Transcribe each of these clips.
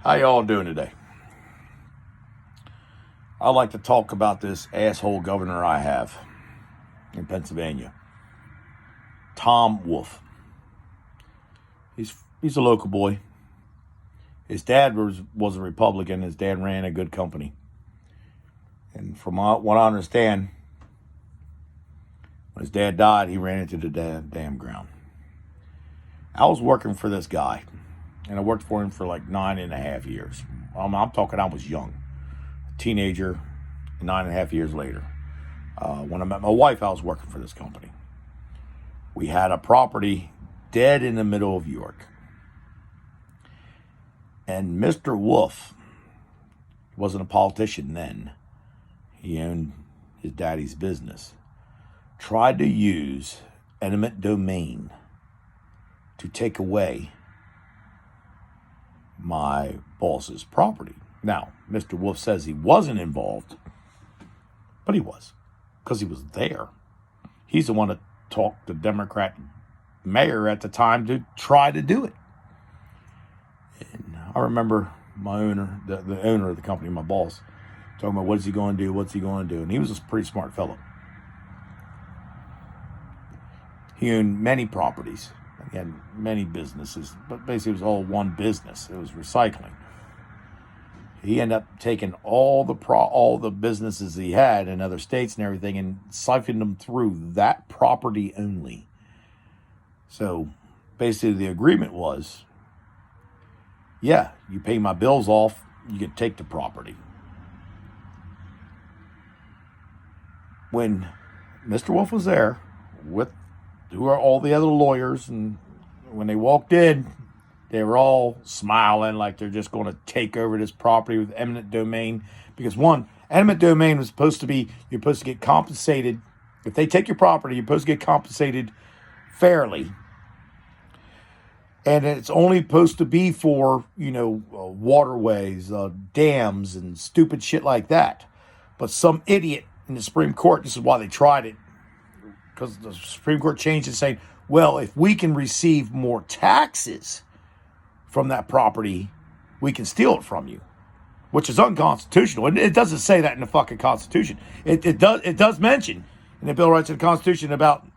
How y'all doing today? I'd like to talk about this asshole governor I have in Pennsylvania, Tom Wolf. He's a local boy. His dad was a Republican. His dad ran a good company. And from what I understand, when his dad died, he ran into the damn ground. I was working for this guy, and I worked for him for like 9.5 years. I'm talking I was young, a teenager, 9.5 years later. When I met my wife, I was working for this company. We had a property dead in the middle of York. And Mr. Wolf wasn't a politician then. He owned his daddy's business. Tried to use eminent domain to take away my boss's property. Now, Mr. Wolf says he wasn't involved, but he was, because he was there. He's the one that talked the Democrat mayor at the time to try to do it. And I remember my owner, the owner of the company, my boss, talking about what's he going to do, what's he going to do. And he was a pretty smart fellow. He owned many properties. He had many businesses, but basically it was all one business. It was recycling. He ended up taking all the businesses he had in other states and everything and siphoned them through that property only. So basically the agreement was, yeah, you pay my bills off, you can take the property. When Mr. Wolf was there with who are all the other lawyers, and when they walked in, they were all smiling like they're just going to take over this property with eminent domain. Because one, eminent domain was supposed to be, you're supposed to get compensated. If they take your property, you're supposed to get compensated fairly. And it's only supposed to be for, waterways, dams, and stupid shit like that. But some idiot in the Supreme Court, this is why they tried it, because the Supreme Court changed it saying, well, if we can receive more taxes from that property, we can steal it from you, which is unconstitutional. And it doesn't say that in the fucking Constitution. It does mention in the Bill of Rights of the Constitution about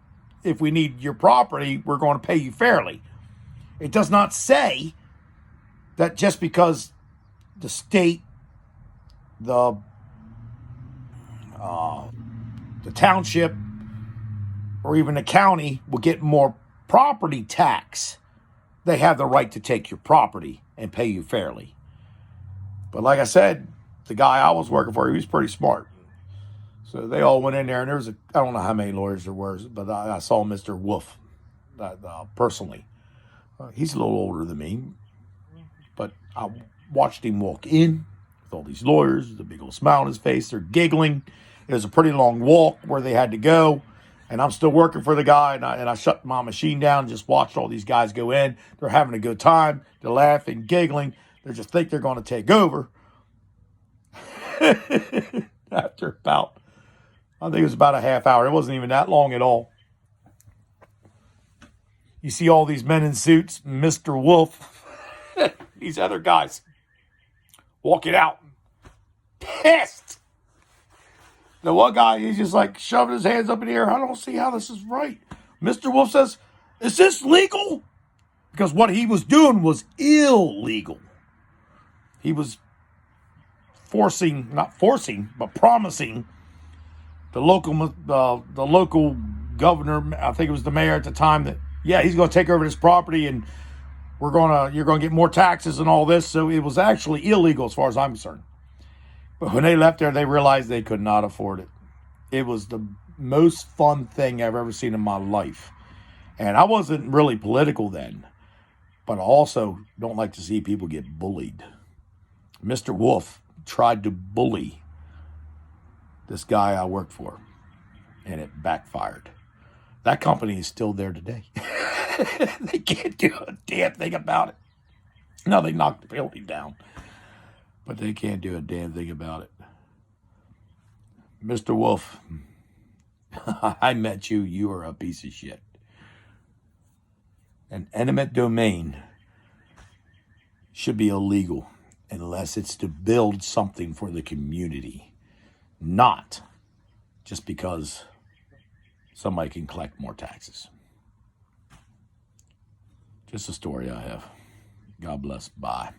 if we need your property, we're going to pay you fairly. It does not say that just because the state, the township, or even the county will get more property tax, they have the right to take your property and pay you fairly. But like I said, the guy I was working for, he was pretty smart. So they all went in there, and there was I don't know how many lawyers there were, but I saw Mr. Wolf personally. He's a little older than me, but I watched him walk in with all these lawyers, the big old smile on his face. They're giggling. It was a pretty long walk where they had to go. And I'm still working for the guy, and I shut my machine down and just watched all these guys go in. They're having a good time. They're laughing, giggling. They just think they're going to take over. After about, I think it was about a half hour. It wasn't even that long at all. You see all these men in suits, Mr. Wolf, these other guys walking out, pissed. The one guy, he's just like shoving his hands up in the air. I don't see how this is right. Mr. Wolf says, is this legal? Because what he was doing was illegal. He was not forcing, but promising the local governor, I think it was the mayor at the time, that, yeah, he's going to take over this property and you're going to get more taxes and all this. So it was actually illegal as far as I'm concerned. But when they left there, they realized they could not afford it. It was the most fun thing I've ever seen in my life. And I wasn't really political then, but I also don't like to see people get bullied. Mr. Wolf tried to bully this guy I worked for, and it backfired. That company is still there today. They can't do a damn thing about it. No, they knocked the building down, but they can't do a damn thing about it. Mr. Wolf, I met you. You are a piece of shit. An eminent domain should be illegal. unless it's to build something for the community, not just because somebody can collect more taxes. Just a story I have. God bless. Bye.